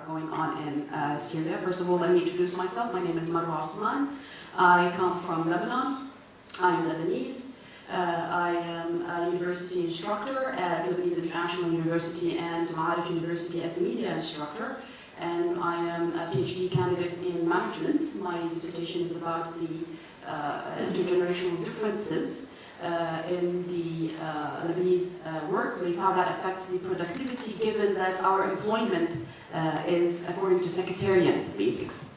going on in Syria. First of all, let me introduce myself. My name is Marwa Osman. I come from Lebanon. I'm Lebanese. I am a university instructor at Lebanese International University and Ma'arif University as a media instructor. And I am a PhD candidate in management. My dissertation is about the intergenerational differences in the Lebanese workplace, how that affects the productivity given that our employment is according to sectarian basics.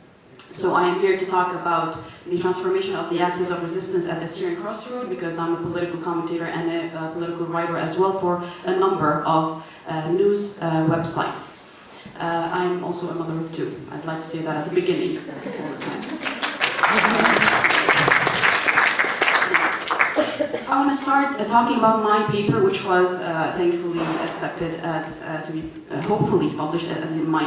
So I am here to talk about the transformation of the axis of resistance at the Syrian Crossroad because I'm a political commentator and a political writer as well for a number of news websites. I'm also a mother of two. I'd like to say that at the beginning all the time. I want to start talking about my paper, which was thankfully accepted to be hopefully published, in my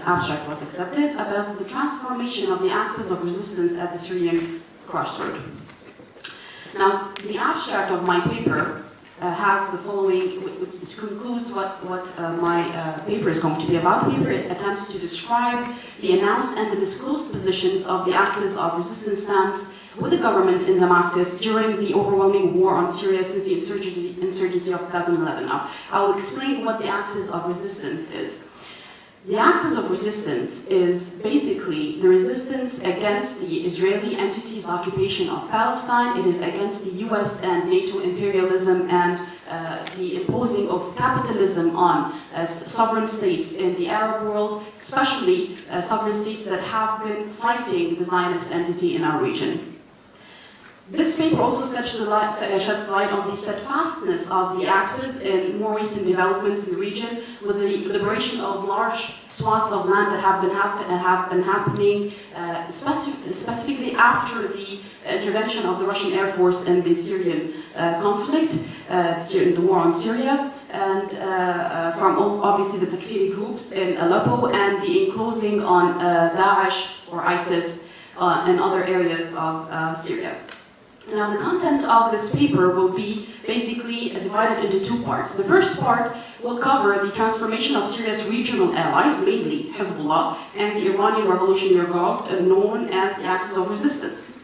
abstract was accepted, about the transformation of the axis of resistance at the Syrian Crossroad. Now, the abstract of my paper has the following, which concludes what my paper is going to be about. The paper attempts to describe the announced and the disclosed positions of the axis of resistance stance with the government in Damascus during the overwhelming war on Syria since the insurgency of 2011. Now, I will explain what the axis of resistance is. The axis of resistance is basically the resistance against the Israeli entity's occupation of Palestine. It is against the US and NATO imperialism and the imposing of capitalism on sovereign states in the Arab world, especially sovereign states that have been fighting the Zionist entity in our region. This paper also sheds the light on the steadfastness of the axis in more recent developments in the region, with the liberation of large swaths of land that have been happening, specifically after the intervention of the Russian Air Force in the Syrian conflict, the war on Syria, and from obviously the Takfiri groups in Aleppo and the enclosing on Daesh or ISIS and other areas of Syria. Now, the content of this paper will be basically divided into two parts. The first part will cover the transformation of Syria's regional allies, mainly Hezbollah, and the Iranian Revolutionary Guard, known as the Axis of Resistance.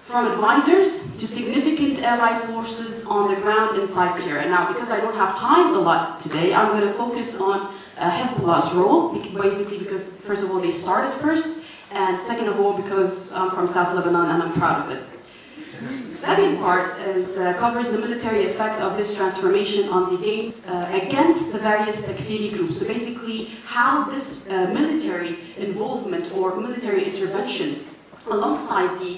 From advisors to significant allied forces on the ground inside Syria. Now, because I don't have time a lot today, I'm going to focus on Hezbollah's role, basically because, first of all, they started first, and second of all, because I'm from South Lebanon and I'm proud of it. The second part covers the military effect of this transformation on the gains against the various Takfiri groups. So basically, how this military involvement or military intervention alongside the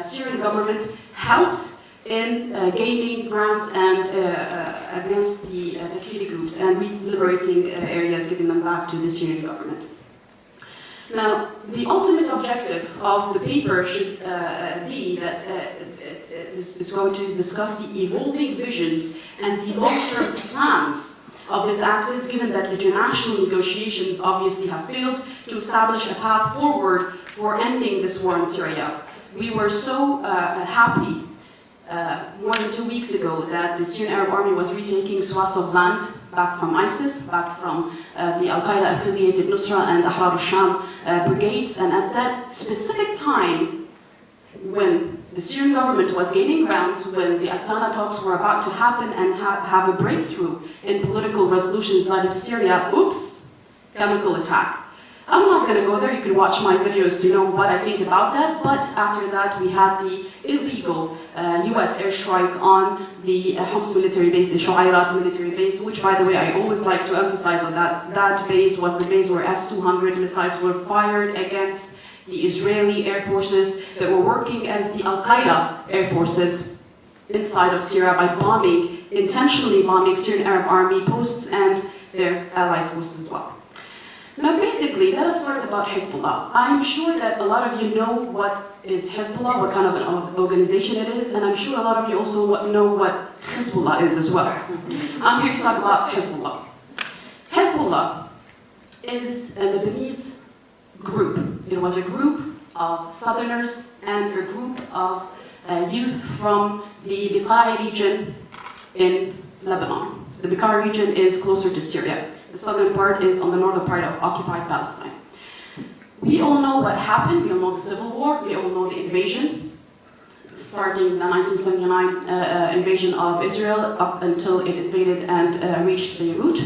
Syrian government helped in gaining grounds and against the Takfiri groups and liberating areas, giving them back to the Syrian government. Now, the ultimate objective of the paper should be that it's going to discuss the evolving visions and the long-term plans of this axis, given that international negotiations obviously have failed to establish a path forward for ending this war in Syria. We were so happy more than 2 weeks ago that the Syrian Arab Army was retaking swaths of land back from ISIS, back from the Al-Qaeda affiliated Nusra and Ahrar al-Sham brigades, and at that specific time when the Syrian government was gaining grounds, when the Astana talks were about to happen and have a breakthrough in political resolution inside of Syria, oops, chemical attack. I'm not going to go there, you can watch my videos to know what I think about that, but after that we had the illegal US airstrike on the Homs military base, the Shu'airat military base, which by the way I always like to emphasize on that base was the base where S-200 missiles were fired against the Israeli air forces that were working as the Al-Qaeda air forces inside of Syria by intentionally bombing Syrian Arab Army posts and their allies forces as well. Now basically, let us start about Hezbollah. I'm sure that a lot of you know what is Hezbollah, what kind of an organization it is, and I'm sure a lot of you also know what Hezbollah is as well. I'm here to talk about Hezbollah. Hezbollah is a Lebanese group. It was a group of Southerners and a group of youth from the Beqaa region in Lebanon. The Beqaa region is closer to Syria. The southern part is on the northern part of occupied Palestine. We all know what happened. We all know the civil war. We all know the invasion, starting the 1979 invasion of Israel up until it invaded and reached Beirut,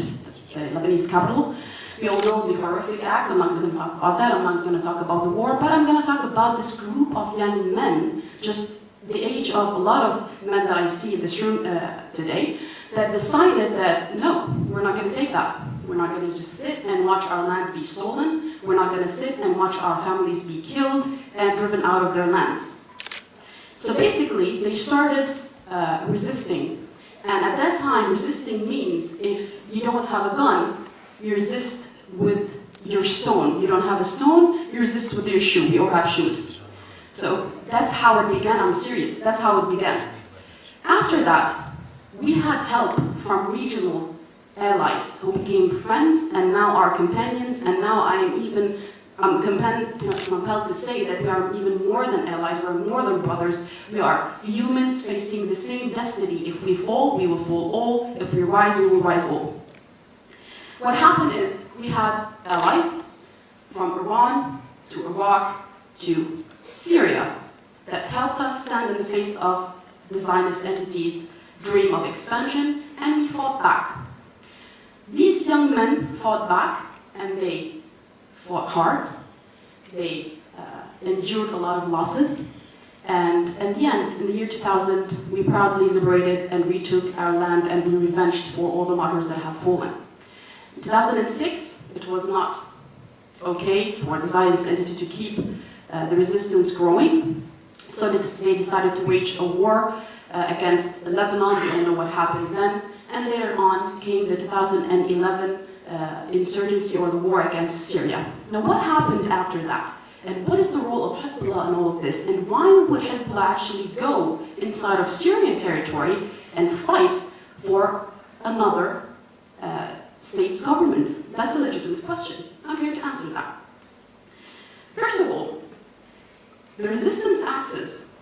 the Lebanese capital. We all know the horrific acts. I'm not going to talk about that. I'm not going to talk about the war, but I'm going to talk about this group of young men, just the age of a lot of men that I see in this room today, that decided that, no, we're not going to take that. We're not going to just sit and watch our land be stolen. We're not going to sit and watch our families be killed and driven out of their lands. So basically, they started resisting. And at that time, resisting means if you don't have a gun, you resist with your stone. You don't have a stone, you resist with your shoe. We all have shoes. So that's how it began. I'm serious. That's how it began. After that, we had help from regional allies who became friends and now are companions, and now I'm compelled to say that we are even more than allies, we are more than brothers. We are humans facing the same destiny. If we fall, we will fall all. If we rise, we will rise all. What happened is we had allies from Iran to Iraq to Syria that helped us stand in the face of the Zionist entities' dream of expansion, and we fought back. These young men fought back, and they fought hard. They endured a lot of losses, and in the end, in the year 2000, we proudly liberated and retook our land, and we revenged for all the martyrs that have fallen. In 2006, it was not okay for the Zionist entity to keep the resistance growing, so they decided to wage a war against Lebanon. We all know what happened then. And later on came the 2011 insurgency or the war against Syria. Now, what happened after that? And what is the role of Hezbollah in all of this? And why would Hezbollah actually go inside of Syrian territory and fight for another state's government? That's a legitimate question. I'm here to answer that. First of all, the resistance axis,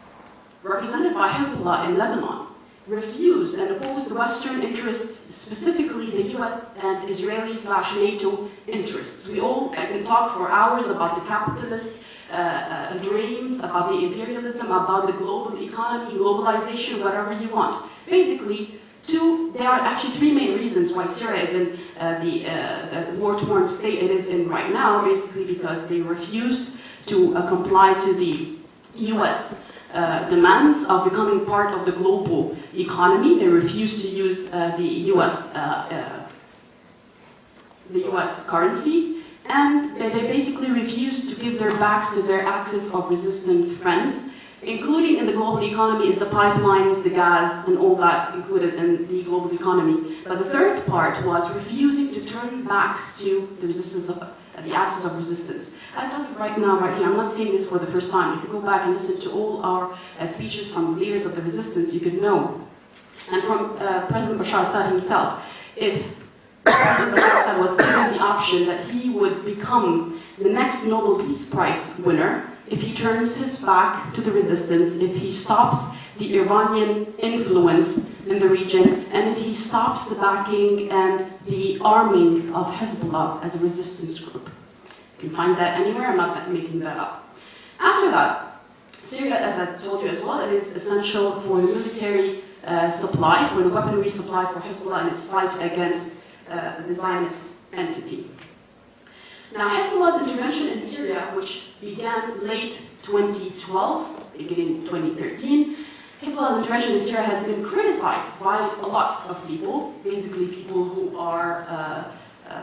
represented by Hezbollah in Lebanon, refused and opposed Western interests, specifically the US and Israeli/NATO interests. We all can talk for hours about the capitalist dreams, about the imperialism, about the global economy, globalization, whatever you want. Basically, there are actually three main reasons why Syria is in the war-torn state it is in right now, basically because they refused to comply to the US demands of becoming part of the global economy. They refused to use the US currency, and they basically refused to give their backs to their axis of resistant friends, including in the global economy is the pipelines, the gas, and all that included in the global economy. But the third part was refusing to turn backs to the resistance of the axis of resistance. I tell you right now, right here, I'm not saying this for the first time. If you go back and listen to all our speeches from the leaders of the resistance, you could know. And from President Bashar Assad himself, if President Bashar Assad was given the option that he would become the next Nobel Peace Prize winner, if he turns his back to the resistance, if he stops the Iranian influence in the region, and if he stops the backing and the arming of Hezbollah as a resistance group. You can find that anywhere, I'm not making that up. After that, Syria, as I told you as well, it is essential for the military supply, for the weaponry supply for Hezbollah in its fight against the Zionist entity. Now, Hezbollah's intervention in Syria, which began late 2012, beginning 2013, Hezbollah's intervention in Syria has been criticized by a lot of people, basically people who are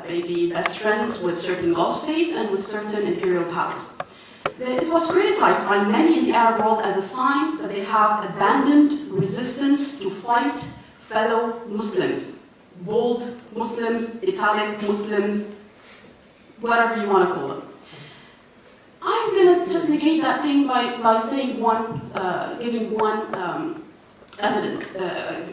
maybe best friends with certain Gulf states and with certain imperial powers. It was criticized by many in the Arab world as a sign that they have abandoned resistance to fight fellow Muslims, bold Muslims, italic Muslims, whatever you want to call them. I'm going to just negate that thing by saying giving one evidence,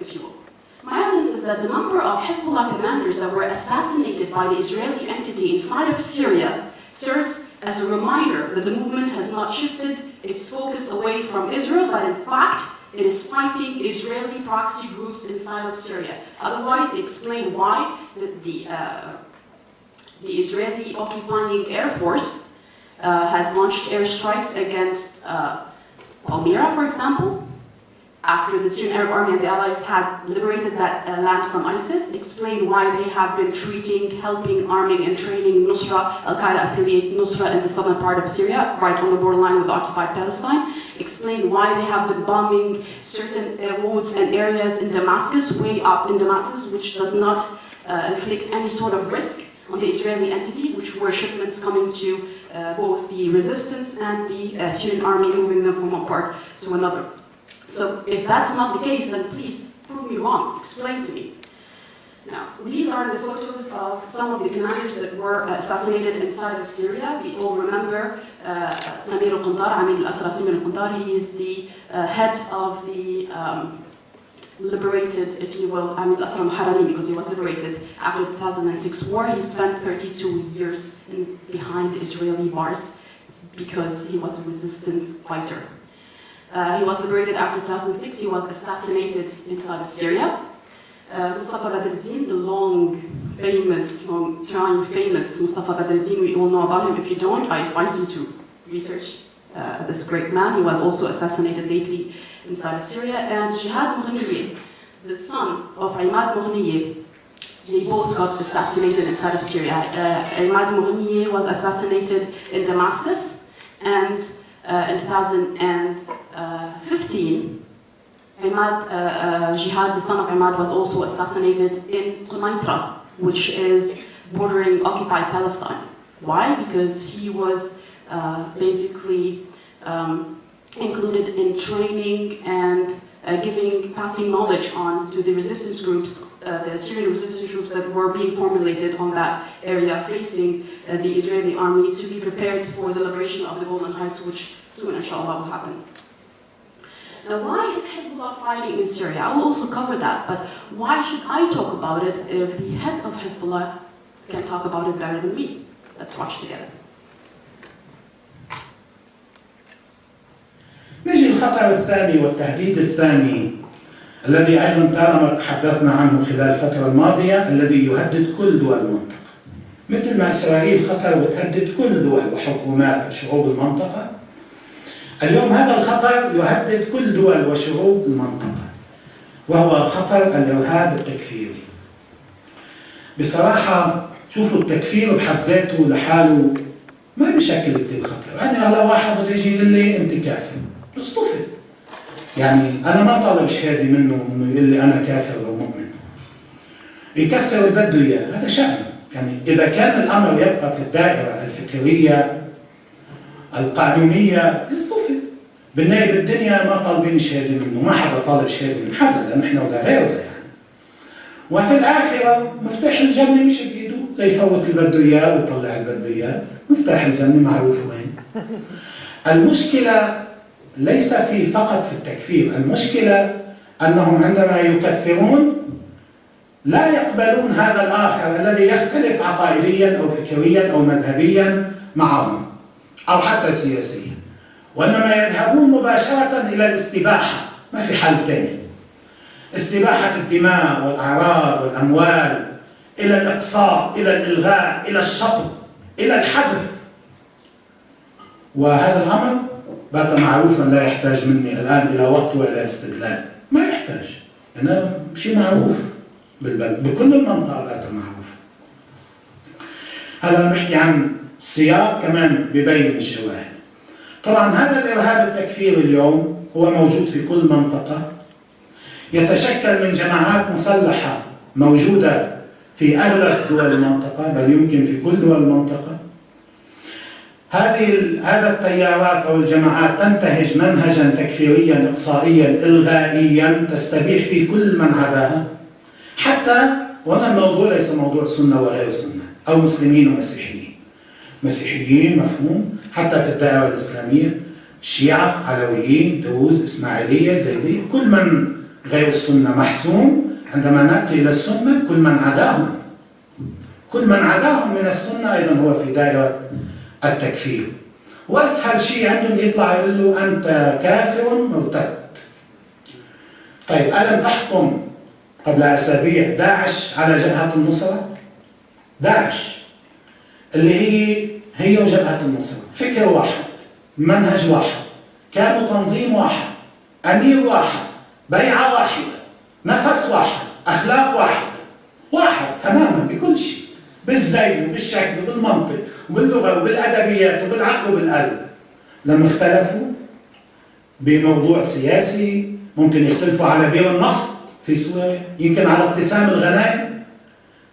if you will. My evidence is that the number of Hezbollah commanders that were assassinated by the Israeli entity inside of Syria serves as a reminder that the movement has not shifted its focus away from Israel, but in fact, it is fighting Israeli proxy groups inside of Syria. Otherwise, they explain why the the Israeli occupying Air Force has launched airstrikes against Palmyra, for example, after the Syrian Arab Army and the Allies had liberated that land from ISIS, explain why they have been treating, helping, arming, and training Nusra, Al-Qaeda affiliate Nusra in the southern part of Syria, right on the borderline with occupied Palestine. Explain why they have been bombing certain roads and areas in Damascus, way up in Damascus, which does not inflict any sort of risk on the Israeli entity, which were shipments coming to both the resistance and the Syrian army, moving them from one part to another. So if that's not the case, then please prove me wrong, explain to me. Now, these are the photos of some of the commanders that were assassinated inside of Syria. We all remember Samir al-Quntar, Amir al-Asra Samir al-Quntar. He is the head of the liberated, if you will, Amir al-Asra Muharrami, because he was liberated after the 2006 war. He spent 32 years behind Israeli bars because he was a resistance fighter. He was liberated after 2006. He was assassinated inside of Syria. Mustafa Badr-Din, the long-time famous Mustafa Badr-Din, we all know about him. If you don't, I advise you to research this great man. He was also assassinated lately inside of Syria. And Jihad Moghniye, the son of Imad Moghniye, they both got assassinated inside of Syria. Imad Moghniye was assassinated in Damascus, and in 2015, Jihad, the son of Imad, was also assassinated in Quneitra, which is bordering occupied Palestine. Why? Because he was basically included in training and passing knowledge on to the resistance groups, the Syrian resistance groups that were being formulated on that area facing the Israeli army to be prepared for the liberation of the Golan Heights, which soon, inshallah, will happen. Now, why is Hezbollah fighting in Syria? I will also cover that, but why should I talk about it if the head of Hezbollah can talk about it better than me? Let's watch together. نجي الخطر الثاني والتهديد الثاني الذي أيضا طالما تحدثنا عنه خلال الفترة الماضية، الذي يهدد كل دول المنطقة. مثل ما إسرائيل خطر وتهدد كل دول وحكومات وشعوب المنطقة، اليوم هذا الخطر يهدد كل دول وشعوب المنطقة، وهو خطر الإرهاب التكفيري. بصراحة شوفوا التكفير بحد ذاته لحاله ما بشكل كتير خطر. يعني هلا واحد بده يجي يقول لي أنت كافر، اصطفي. يعني أنا ما طالب شهادة منه إنه يقول لي أنا كافر أو مؤمن. يكفر اللي بده إياه، هذا شأنه. يعني إذا كان الأمر يبقى في الدائرة الفكرية القانونية يصطفي. بالنهاية بالدنيا ما طالبين شهادة منه، ما حدا طالب شهادة من حدا، لا نحن ولا غيره يعني. وفي الآخرة مفتاح الجنة مش بإيده، ليفوت اللي بده إياه ويطلع اللي بده إياه. مفتاح الجنة معروف وين. المشكلة ليس فقط في التكفير، المشكلة أنهم عندما يكفرون لا يقبلون هذا الآخر الذي يختلف عقائديا أو فكريا أو مذهبيا معهم أو حتى سياسيا، وإنما يذهبون مباشرة إلى الاستباحة، ما في حل ثاني. استباحة الدماء والأعراض والأموال، إلى الإقصاء، إلى الإلغاء، إلى الشطب، إلى الحذف. وهذا الأمر بات معروفا، لا يحتاج مني الآن إلى وقت وإلى استدلال، ما يحتاج، أنا شيء معروف بالبلد بكل المنطقة بات معروف. هذا نحكي عن السياق كمان ببين الشواهد. طبعا هذا الإرهاب التكفيري اليوم هو موجود في كل منطقة، يتشكل من جماعات مسلحة موجودة في أغلب دول المنطقة، بل يمكن في كل دول المنطقة. هذا التيارات أو الجماعات تنتهج منهجا تكفيريا إقصائيا إلغائيا تستبيح في كل من عداها، حتى وهنا الموضوع ليس موضوع سنة وغير سنة أو مسلمين ومسيحيين. مسيحيين مفهوم، حتى في الدائرة الإسلامية شيعة، علويين، دروز، إسماعيلية، زيدية، كل من غير السنة محسوم. عندما نأتي إلى السنة كل من عداهم من السنة أيضا هو في دائرة التكفير. وأسهل شيء عندهم يطلع يقول له أنت كافر مرتد. طيب ألم تحكم قبل أسابيع داعش على جبهة النصرة؟ داعش اللي هي وجبهة النصرة، فكر واحد، منهج واحد، كانوا تنظيم واحد، أمير واحد، بيعة واحدة، نفس واحد، أخلاق واحدة، واحد تماما بكل شيء، بالزي وبالشكل وبالمنطق وباللغة وبالأدبيات وبالعقل وبالقلب. لما اختلفوا بموضوع سياسي، ممكن يختلفوا على بيع النفط في سوريا، يمكن على اقتسام الغنائم،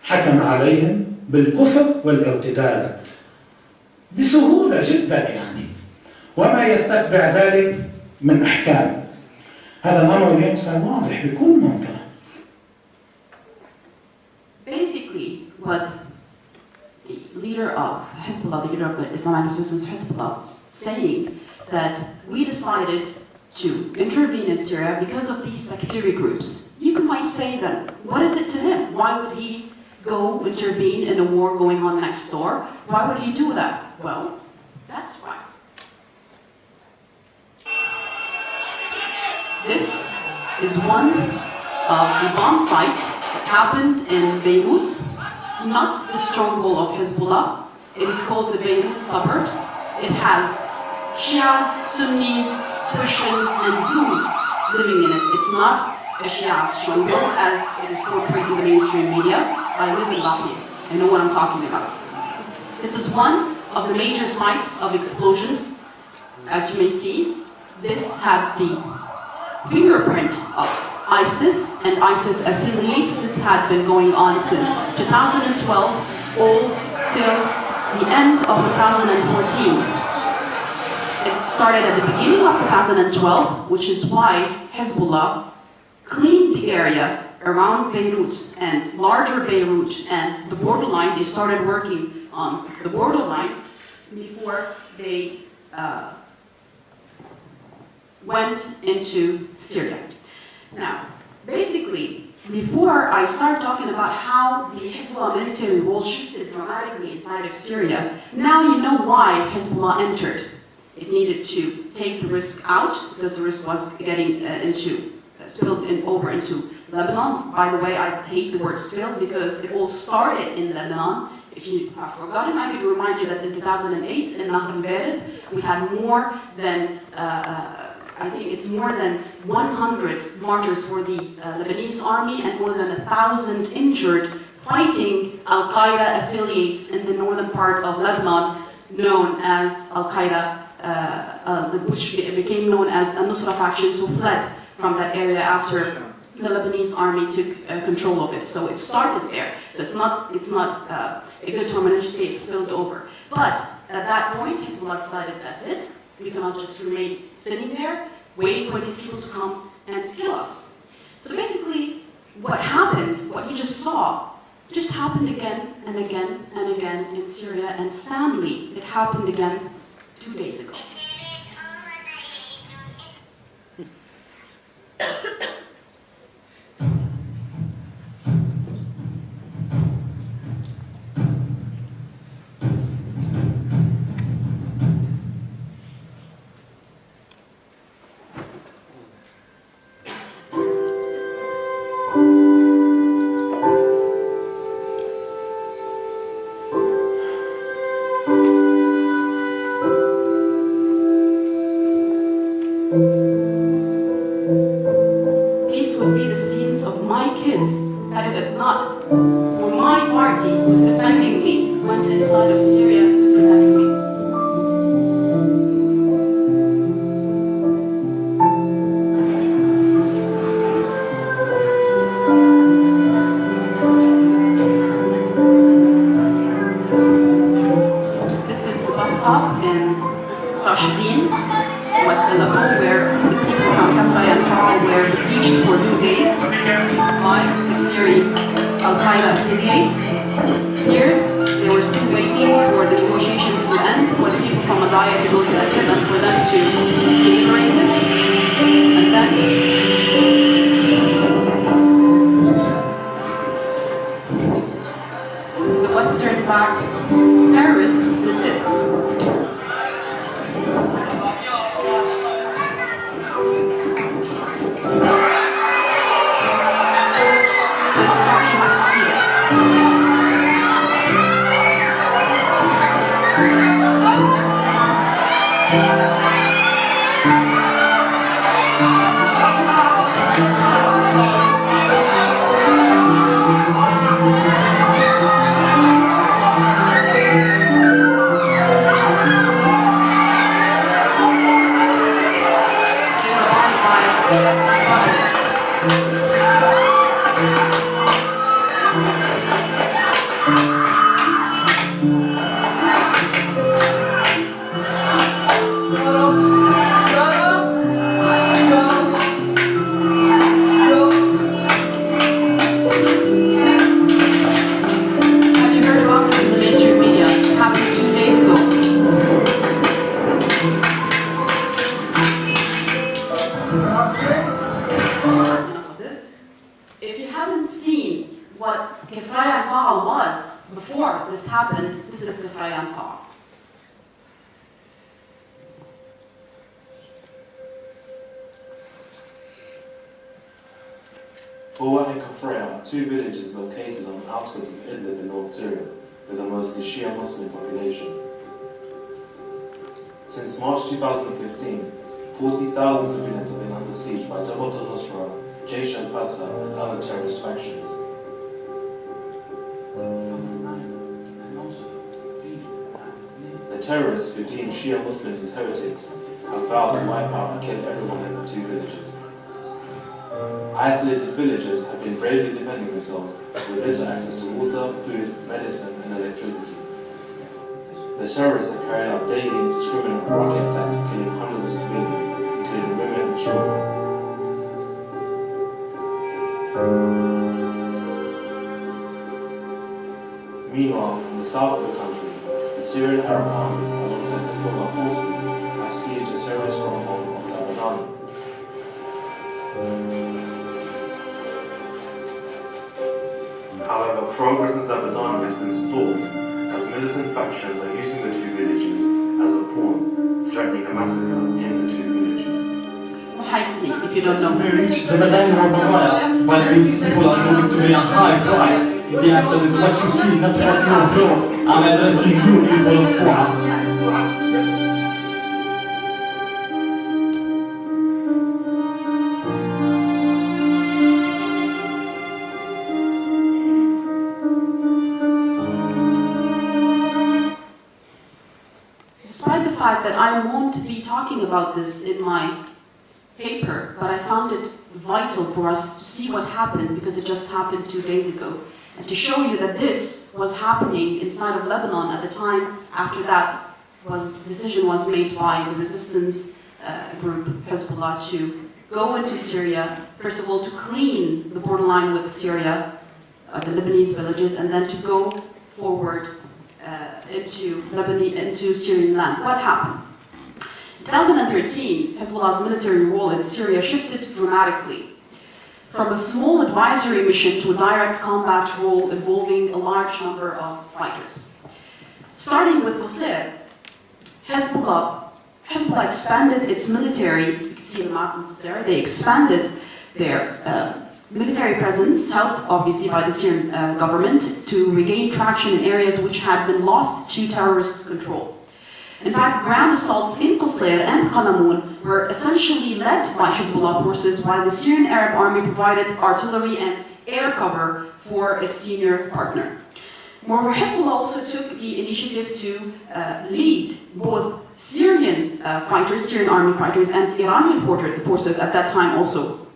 حكم عليهم بالكفر والارتداد بسهولة جدا يعني، وما يستتبع ذلك من أحكام. هذا الأمر اليوم صار واضح بكل منطقة. Basically, what the leader of Hezbollah, the leader of the Islamic resistance Hezbollah, is saying that we decided to intervene in Syria because of these sectarian groups. You might say then, what is it to him? Why would he go intervene in a war going on next door? Why would he do that? Well, that's why. This is one of the bomb sites that happened in Beirut, not the stronghold of Hezbollah. It is called the Beirut suburbs. It has Shias, Sunnis, Christians, and Jews living in it. It's not a Shia stronghold as it is portrayed in the mainstream media. I live in Lahti. I know what I'm talking about. This is one of the major sites of explosions. As you may see, this had the fingerprint of ISIS and ISIS affiliates. This had been going on since 2012, all till the end of 2014. It started at the beginning of 2012, which is why Hezbollah cleaned the area around Beirut and larger Beirut and the borderline. They started working on the borderline before they went into Syria. Now, basically, before I start talking about how the Hezbollah military role shifted dramatically inside of Syria, now you know why Hezbollah entered. It needed to take the risk out because the risk was getting spilled over into Lebanon. By the way, I hate the word spilled because it all started in Lebanon. If you have forgotten, I could remind you that in 2008 in Nahr al-Bared, we had more than I think it's more than 100 martyrs for the Lebanese army and more than 1,000 injured fighting Al-Qaeda affiliates in the northern part of Lebanon, known as Al-Qaeda, which became known as Al-Nusra factions, who fled from that area after the Lebanese army took control of it. So it started there. So it's not a good terminology to say it's spilled over. But at that point, Hezbollah decided that's it. We cannot just remain sitting there, waiting for these people to come and kill us. So basically, what happened, what you just saw, just happened again and again and again in Syria, and sadly, it happened again 2 days ago. These would be the scenes of my kids had it not for my party who's defending me went inside of Syria to protect me. This is the bus stop in Rashidin, West Lebanon, where the people from Kafra and Faral were besieged for 2 days by sectarian Al-Qaeda affiliates. Here, they were still waiting for the negotiations to end, for the people from Adaya to go to Adlib and for them to be liberated. And then the Western-backed terrorists did this. I'm sorry you have to see this. Foa and Kafrea are two villages located on the outskirts of Idlib in North Syria, with a mostly Shia Muslim population. Since March 2015, 40,000 civilians have been under siege by Jabhat al-Nusra, Jaish al-Fatah and other terrorist factions. The terrorists, who deem Shia Muslims as heretics, have vowed to wipe out and kill everyone in the two villages. Isolated villagers have been bravely defending themselves with little access to water, food, medicine and electricity. The terrorists have carried out daily indiscriminate rocket attacks, killing hundreds of civilians, including women and children. Meanwhile, in the south of the country, the Syrian Arab Army, alongside Hezbollah forces, have sieged the terrorist stronghold of Abadan. However, progress in Abadan has been stalled, as militant factions are using the two villages as a pawn, threatening a massacre in the two villages. If you don't know. We reach the Madani Harbor, but these people are going to pay a high price. The answer is what you see, not what you feel. I'm addressing you, people of Foa. That I won't be talking about this in my paper, but I found it vital for us to see what happened, because it just happened 2 days ago, and to show you that this was happening inside of Lebanon at the time after that decision was made by the resistance group Hezbollah to go into Syria, first of all to clean the borderline with Syria, the Lebanese villages, and then to go forward into Syrian land. What happened? In 2013, Hezbollah's military role in Syria shifted dramatically from a small advisory mission to a direct combat role involving a large number of fighters. Starting with Qusayr, Hezbollah expanded its military. You can see the map in Qusayr. They expanded their military presence, helped obviously by the Syrian government, to regain traction in areas which had been lost to terrorist control. In fact, ground assaults in Qusayr and Qalamun were essentially led by Hezbollah forces, while the Syrian Arab Army provided artillery and air cover for its senior partner. Moreover, Hezbollah also took the initiative to lead both Syrian army fighters, and Iranian forces at that time also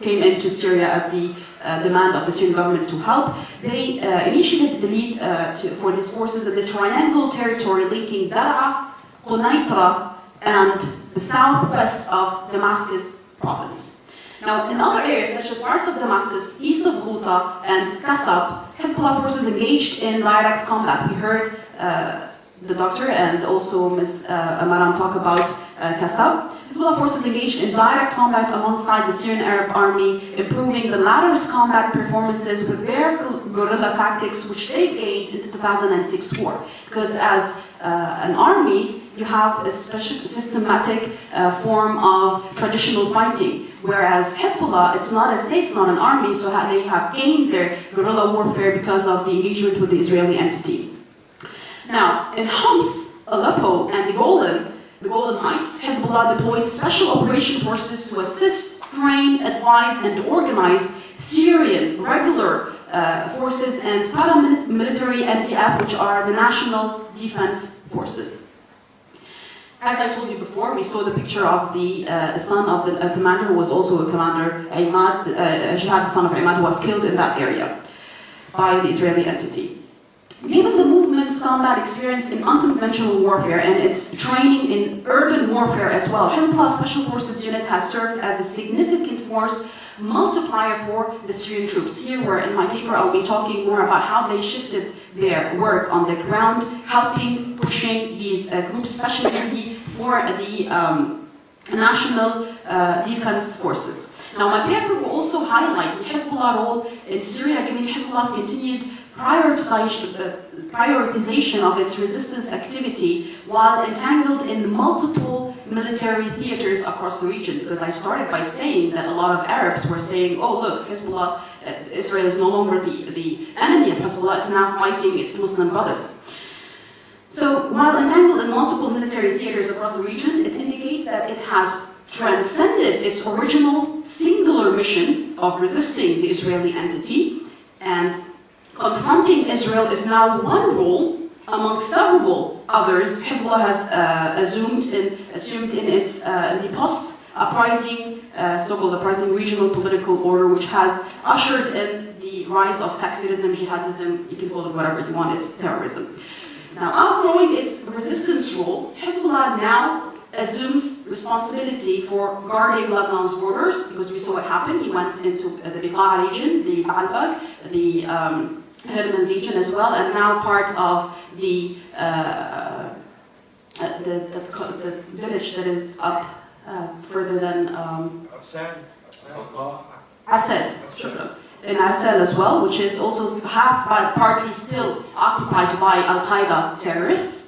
came into Syria at the demand of the Syrian government to help. They initiated the lead for these forces in the triangle territory linking Dar'a, Qunaitra, and the southwest of Damascus province. Now, in other areas, such as parts of Damascus, east of Ghouta and Kasab, Hezbollah forces engaged in direct combat. We heard the doctor and also Ms. Amaran talk about Kasab. Hezbollah forces engaged in direct combat alongside the Syrian Arab Army, improving the latter's combat performances with their guerrilla tactics, which they gained in the 2006 war. Because as an army, you have a systematic form of traditional fighting, whereas Hezbollah, it's not a state, it's not an army, so they have gained their guerrilla warfare because of the engagement with the Israeli entity. Now, in Homs, Aleppo, and the Golan Heights, Hezbollah deployed special operation forces to assist, train, advise, and organize Syrian regular forces and paramilitary NDF, which are the National Defense Forces. As I told you before, we saw the picture of the son of the commander, who was also a commander, Imad, Jihad, the son of Imad, who was killed in that area by the Israeli entity. Given the movement's combat experience in unconventional warfare and its training in urban warfare as well, Hezbollah Special Forces Unit has served as a significant force multiplier for the Syrian troops. Here, where in my paper, I'll be talking more about how they shifted their work on the ground, helping, pushing these groups, especially for the National Defense Forces. Now, my paper will also highlight the Hezbollah role in Syria, given Hezbollah's continued prioritization of its resistance activity while entangled in multiple military theaters across the region. Because I started by saying that a lot of Arabs were saying, oh look, Hezbollah, Israel is no longer the enemy of Hezbollah, it's now fighting its Muslim brothers. So while entangled in multiple military theaters across the region, it indicates that it has transcended its original singular mission of resisting the Israeli entity, and confronting Israel is now one role among several others Hezbollah has assumed in its the post-uprising, so-called uprising regional political order, which has ushered in the rise of takfirism, jihadism, you can call it whatever you want, it's terrorism. Now, outgrowing its resistance role, Hezbollah now assumes responsibility for guarding Lebanon's borders, because we saw what happened. He went into the Biqa region, the Baalbek, the Helmand region as well, and now part of the village that is up further than Assad, in Assad as well, which is also partly still occupied by Al-Qaeda terrorists.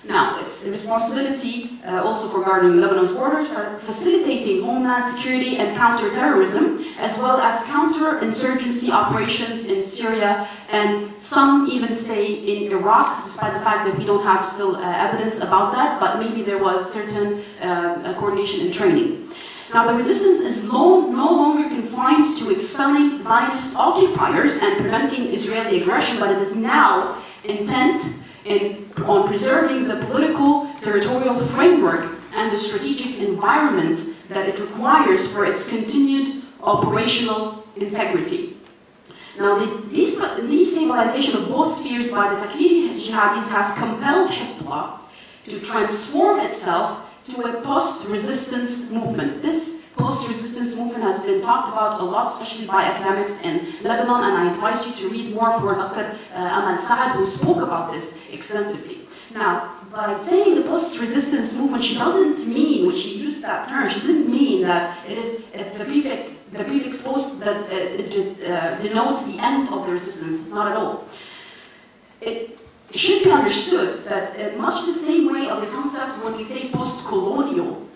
Now, it's a responsibility also for guarding Lebanon's borders, for facilitating homeland security and counter-terrorism, as well as counter-insurgency operations in Syria, and some even say in Iraq, despite the fact that we don't have still evidence about that, but maybe there was certain coordination and training. Now, the resistance is no longer confined to expelling Zionist occupiers and preventing Israeli aggression, but it is now intent on preserving the political, territorial framework and the strategic environment that it requires for its continued operational integrity. Now, the destabilization of both spheres by the Takfiri jihadis has compelled Hezbollah to transform itself to a post-resistance movement. This post-resistance movement has been talked about a lot, especially by academics in Lebanon, and I advise you to read more for Dr. Amal Saad, who spoke about this extensively. Now, by saying the post-resistance movement, she doesn't mean, when she used that term, she didn't mean that it is the prefix post that denotes the end of the resistance, not at all. It should be understood that much the same way of the concept when we say post-colonial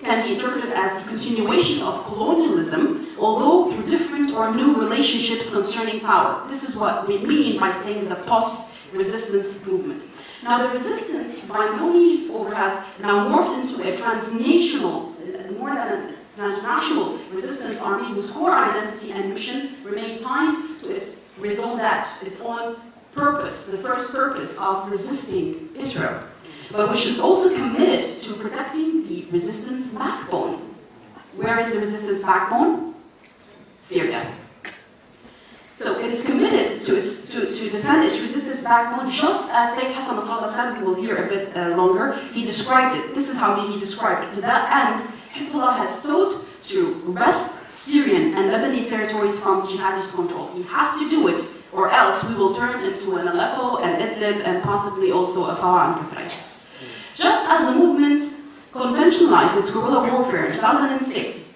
can be interpreted as the continuation of colonialism, although through different or new relationships concerning power. This is what we mean by saying the post-resistance movement. Now, the resistance by no means has now morphed into a transnational, more than a transnational resistance army whose core identity and mission remain tied to its raison d'etre, its own purpose, the first purpose of resisting Israel, but which is also committed to protecting the resistance backbone. Where is the resistance backbone? Syria. So it is committed to defend its resistance backbone, just as Sayyid Hassan Nasrallah said, we will hear a bit longer. He described it. This is how he described it. To that end, Hezbollah has sought to wrest Syrian and Lebanese territories from jihadist control. He has to do it, or else we will turn into an Aleppo and Idlib and possibly also a Fawa and Kufray. Just as the movement conventionalized its guerrilla warfare in 2006,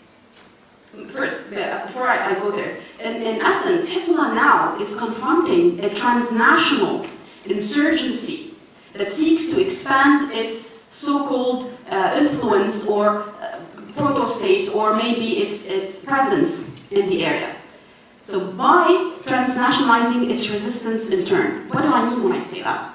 first, before I go there, in essence, Hezbollah now is confronting a transnational insurgency that seeks to expand its so-called influence or proto-state, or maybe its presence in the area. So by transnationalizing its resistance in turn, what do I mean when I say that?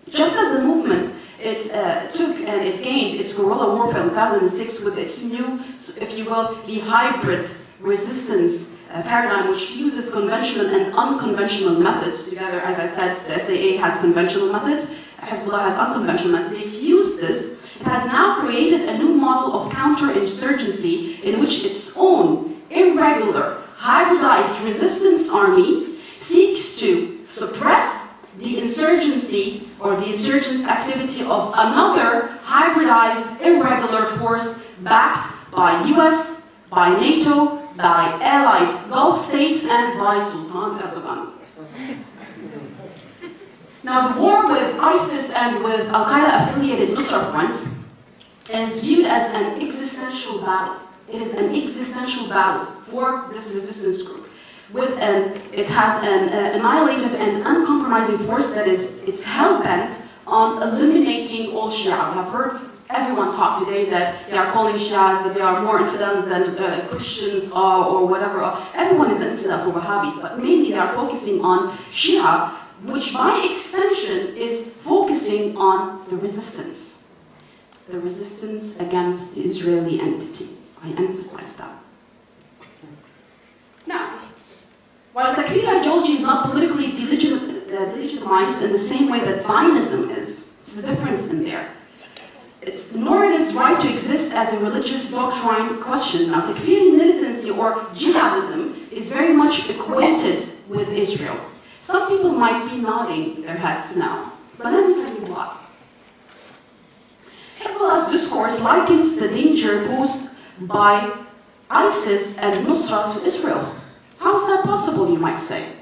Just as the movement it took and it gained its guerrilla warfare in 2006 with its new, if you will, the hybrid resistance paradigm, which fuses conventional and unconventional methods together. As I said, the SAA has conventional methods, Hezbollah has unconventional methods. They fused this. It has now created a new model of counterinsurgency in which its own irregular, hybridized resistance army seeks to suppress the insurgency or the insurgent activity of another hybridized, irregular force backed by US, by NATO, by allied Gulf states, and by Sultan Erdogan. Now, the war with ISIS and with Al-Qaeda-affiliated Nusra fronts is viewed as an existential battle. It is an existential battle for this resistance group. It has an annihilative and uncompromising force that is hell-bent on eliminating all Shia. We have heard everyone talk today that they are calling Shias, that they are more infidels than Christians or whatever. Everyone is an infidel for Wahhabis, but mainly they are focusing on Shia, which by extension is focusing on the resistance. The resistance against the Israeli entity. I emphasize that. Now, while Takfir ideology is not politically delegitimized in the same way that Zionism is, there's a difference in there. Nor it is right to exist as a religious doctrine question. Now, Takfir militancy or jihadism is very much equated with Israel. Some people might be nodding their heads now, but let me tell you why. Hezbollah's discourse likens the danger posed by ISIS and Nusra to Israel. How is that possible, you might say?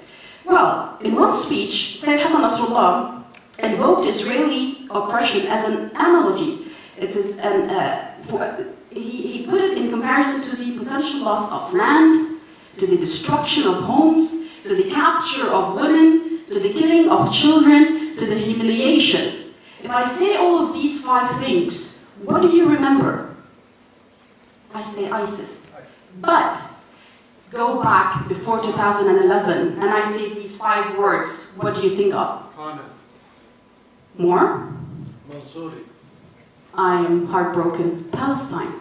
Well, in one speech, Sayyid Hassan Nasrallah invoked Israeli oppression as an analogy. It is he put it in comparison to the potential loss of land, to the destruction of homes, to the capture of women, to the killing of children, to the humiliation. If I say all of these 5 things, what do you remember? I say ISIS. But go back before 2011 and I say these 5 words, what do you think of? Qana. More? Mansouri. I am heartbroken. Palestine.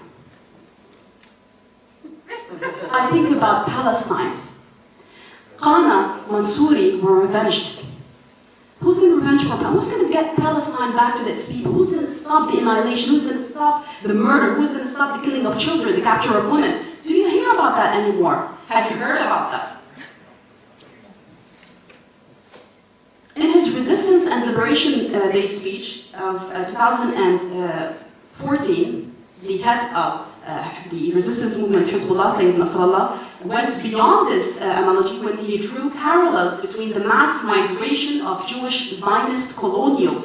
I think about Palestine. Qana, Mansouri were revenged. Who's going to revenge for Palestine? Who's going to get Palestine back to its people? Who's going to stop the annihilation? Who's going to stop the murder? Who's going to stop the killing of children, the capture of women? Do you hear about that anymore? Have you heard about that? In his Resistance and Liberation Day speech of 2014, the head of the resistance movement, Hezbollah, Sayyid Nasrallah, went beyond this analogy when he drew parallels between the mass migration of Jewish Zionist colonial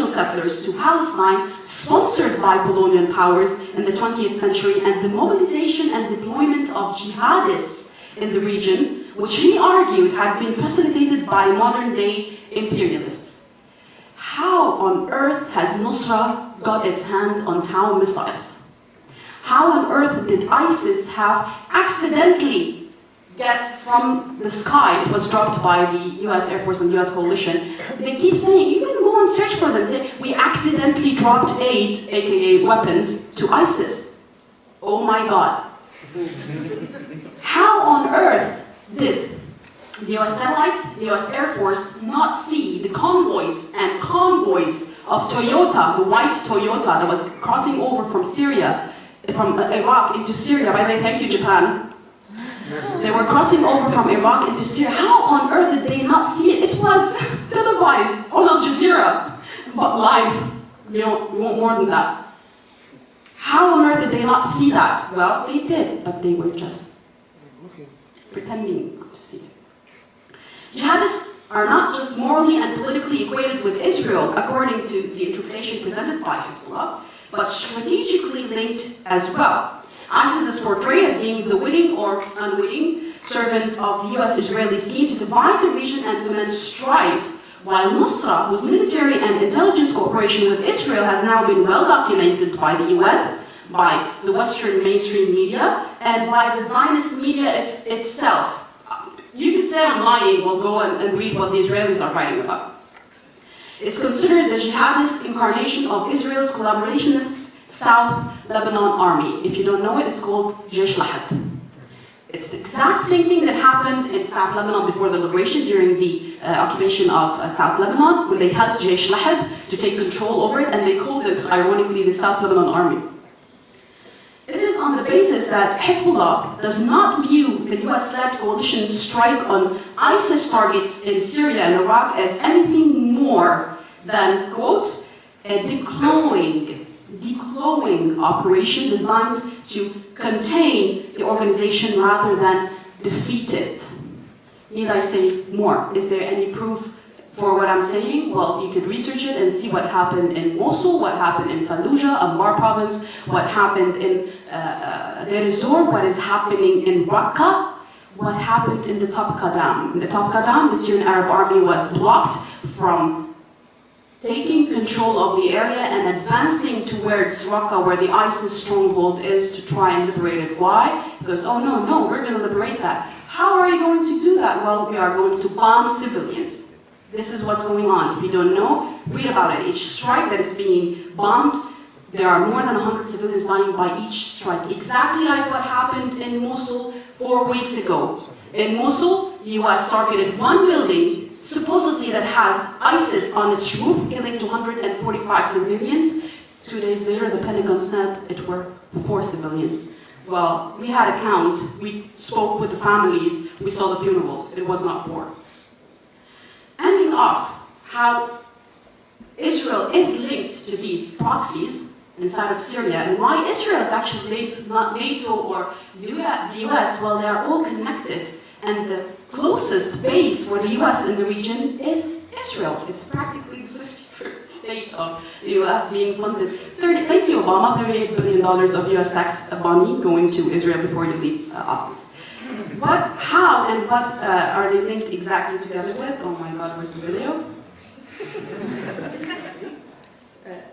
settlers to Palestine, sponsored by colonial powers in the 20th century, and the mobilization and deployment of jihadists in the region, which he argued had been facilitated by modern-day imperialists. How on earth has Nusra got its hand on Tau missiles? How on earth did ISIS have accidentally get from the sky? It was dropped by the US Air Force and US coalition. They keep saying, you can go and search for them. Say, we accidentally dropped aid, aka weapons, to ISIS. Oh my God. How on earth did the US satellites, the US Air Force not see the convoys and convoys of Toyota, the white Toyota that was crossing over from Iraq into Syria? By the way, thank you, Japan. They were crossing over from Iraq into Syria. How on earth did they not see it? It was televised on Al Jazeera, but live. You want more than that. How on earth did they not see that? Well, they did, but they were just pretending not to see it. Jihadists are not just morally and politically equated with Israel, according to the interpretation presented by Hezbollah, but strategically linked as well. ISIS is portrayed as being the witting or unwitting servant of the US-Israeli scheme to divide the region and foment strife, while Nusra, whose military and intelligence cooperation with Israel has now been well documented by the UN, by the Western mainstream media, and by the Zionist media itself. You can say I'm lying, well go and read what the Israelis are writing about. is considered the jihadist incarnation of Israel's collaborationist South Lebanon army. If you don't know it, it's called Jaish Lahad. It's the exact same thing that happened in South Lebanon before the liberation during the occupation of South Lebanon, when they helped Jaish Lahad to take control over it, and they called it, ironically, the South Lebanon army. It is on the basis that Hezbollah does not view the US-led coalition's strike on ISIS targets in Syria and Iraq as anything more than, quote, a declawing operation designed to contain the organization rather than defeat it. Need I say more? Is there any proof for what I'm saying? Well, you could research it and see what happened in Mosul, what happened in Fallujah, Anbar province, what happened in Deir ez-Zor, what is happening in Raqqa, what happened in the Tabqa Dam. In the Tabqa Dam, the Syrian Arab army was blocked from taking control of the area and advancing towards Raqqa, where the ISIS stronghold is, to try and liberate it. Why? Because, oh no, we're going to liberate that. How are you going to do that? Well, we are going to bomb civilians. This is what's going on. If you don't know, read about it. Each strike that is being bombed, there are more than 100 civilians dying by each strike. Exactly like what happened in Mosul 4 weeks ago. In Mosul, the US targeted one building, supposedly that has ISIS on its roof, killing 245 civilians. 2 days later, the Pentagon said it were 4 civilians. Well, we had a count. We spoke with the families. We saw the funerals. It was not 4. Ending off how Israel is linked to these proxies inside of Syria, and why Israel is actually linked, not NATO or the US. Well, they are all connected, and the closest base for the US in the region is Israel. It's practically the 51st state of the US being funded. Thank you, Obama, $38 billion of US tax money going to Israel before you leave office. How and what are they linked exactly together with? Oh my God, where's the video?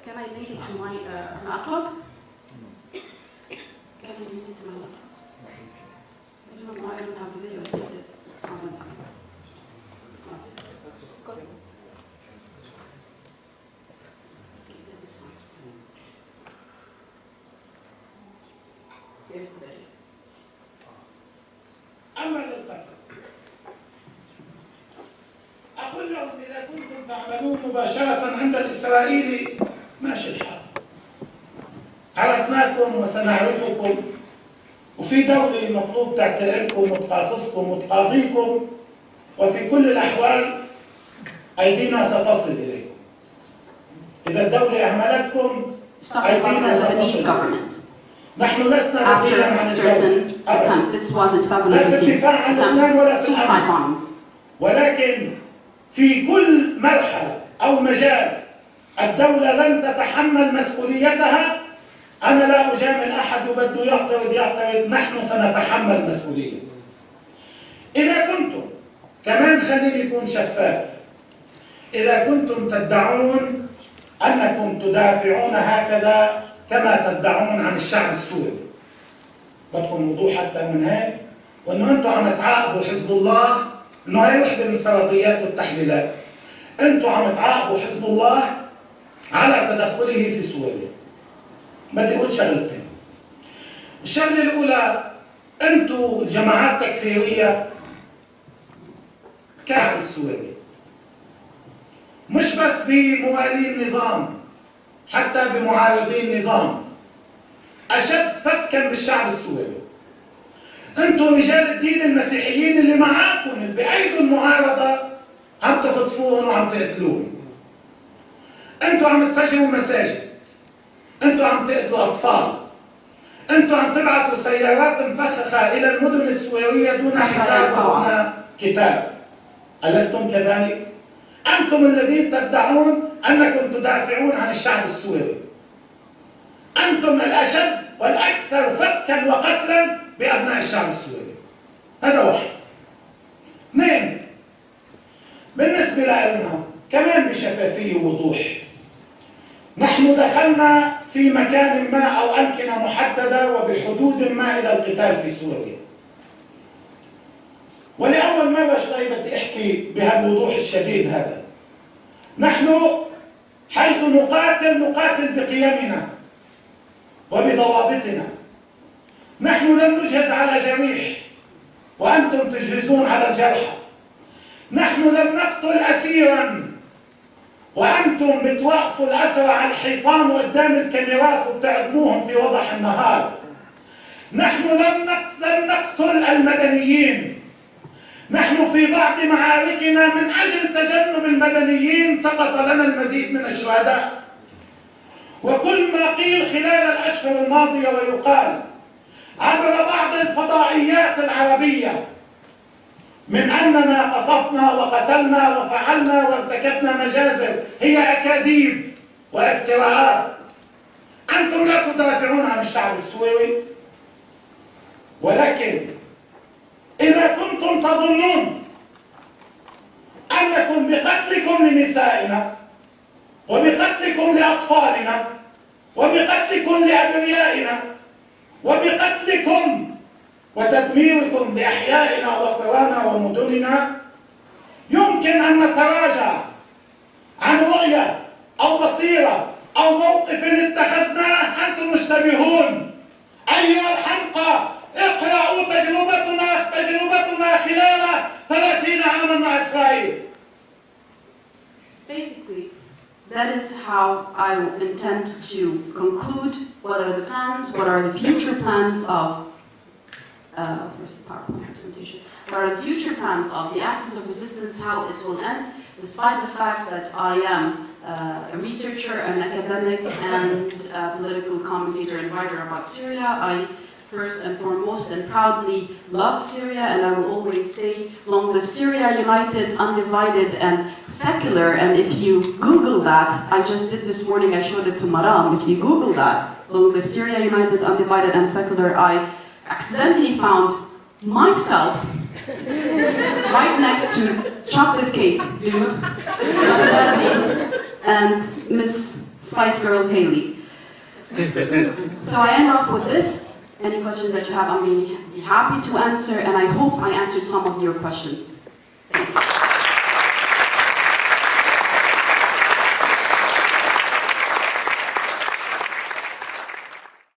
Can I link it to my laptop? Can I link it to my laptop? I don't know why I don't have the video. I saved it. Oh, 1 second. Go ahead. Okay, this one. Here's the video. أما للقتل أقول لهم إذا كنتم تعملون مباشرة عند الإسرائيلي ماشي الحال، عرفناكم وسنعرفكم، وفي دولة مطلوب تعتقلكم وتقاصصكم وتقاضيكم، وفي كل الأحوال أيدينا ستصل إليكم. إذا الدولة أهملتكم أيدينا ستصل إليكم. نحن لسنا بديلا عن الدولة. This was in 2015. Suicide bombings. ولكن في كل مرحلة أو مجال الدولة لن تتحمل مسؤوليتها. أنا لا أجامل أحد وبده يعترض، نحن سنتحمل مسؤولية. إذا كنتم كمان خليني يكون شفاف، إذا كنتم تدعون أنكم تدافعون هكذا كما تدعون عن الشعب السوري، بدكم وضوح حتى من هيك، وانه انتم عم تعاقبوا حزب الله، انه هي وحده من الفرضيات والتحليلات، انتم عم تعاقبوا حزب الله على تدخله في سوريا. بدي اقول شغلتين. الشغله الاولى، انتم الجماعات التكفيريه كعب السوري، مش بس بموالين النظام، حتى بمعارضين النظام، أشد فتكا بالشعب السوري. أنتم رجال الدين المسيحيين اللي معاكم اللي بأيدوا المعارضة عم تخطفوهم وعم تقتلوهم. أنتم عم تفجروا مساجد، أنتم عم تقتلوا أطفال، أنتم عم تبعتوا سيارات مفخخة إلى المدن السورية دون حساب ودون كتاب. ألستم كذلك؟ أنتم الذين تدعون أنكم تدافعون عن الشعب السوري. أنتم الأشد والأكثر فتكا وقتلا بأبناء الشعب السوري. هذا واحد. 2، بالنسبة لنا كمان بشفافية ووضوح، نحن دخلنا في مكان ما أو أمكنة محددة وبحدود ما إلى القتال في سوريا. ولأول مرة شوي بدي أحكي بهالوضوح الشديد هذا. نحن حيث نقاتل بقيمنا وبضوابطنا. نحن لم نجهز على جريح وأنتم تجهزون على الجرحى. نحن لم نقتل أسيرا وأنتم بتوقفوا الأسرى على الحيطان وقدام الكاميرات وبتعدموهم في وضح النهار. نحن لم نقتل المدنيين. نحن في بعض معاركنا من أجل تجنب المدنيين سقط لنا المزيد من الشهداء. وكل ما قيل خلال الأشهر الماضية ويقال عبر بعض الفضائيات العربية من أننا قصفنا وقتلنا وفعلنا وارتكبنا مجازر هي أكاذيب وافتراءات. أنتم لا تدافعون عن الشعب السوري، ولكن إذا كنتم تظنون أنكم بقتلكم لنسائنا وبقتلكم لأطفالنا وبقتلكم لأبريائنا وبقتلكم وتدميركم لأحيائنا وقرانا ومدننا يمكن أن نتراجع عن رؤية أو بصيرة أو موقف اتخذناه، أنتم مشتبهون. أيها الحمقى، اقرأوا تجربتنا خلال 30 عاما مع إسرائيل. Basically, that is how I intend to conclude what are the plans, what are the future plans of where's the PowerPoint presentation? What are the future plans of the axis of resistance, how it will end, despite the fact that I am a researcher, an academic, and a political commentator and writer about Syria. I first and foremost and proudly love Syria, and I will always say, long live Syria, united, undivided, and secular. And if you Google that, I just did this morning, I showed it to Maram, if you Google that, long live Syria, united, undivided, and secular, I accidentally found myself right next to chocolate cake, dude, and Miss Spice Girl Haley. So I end off with this. Any questions that you have, I'm going to be happy to answer, and I hope I answered some of your questions.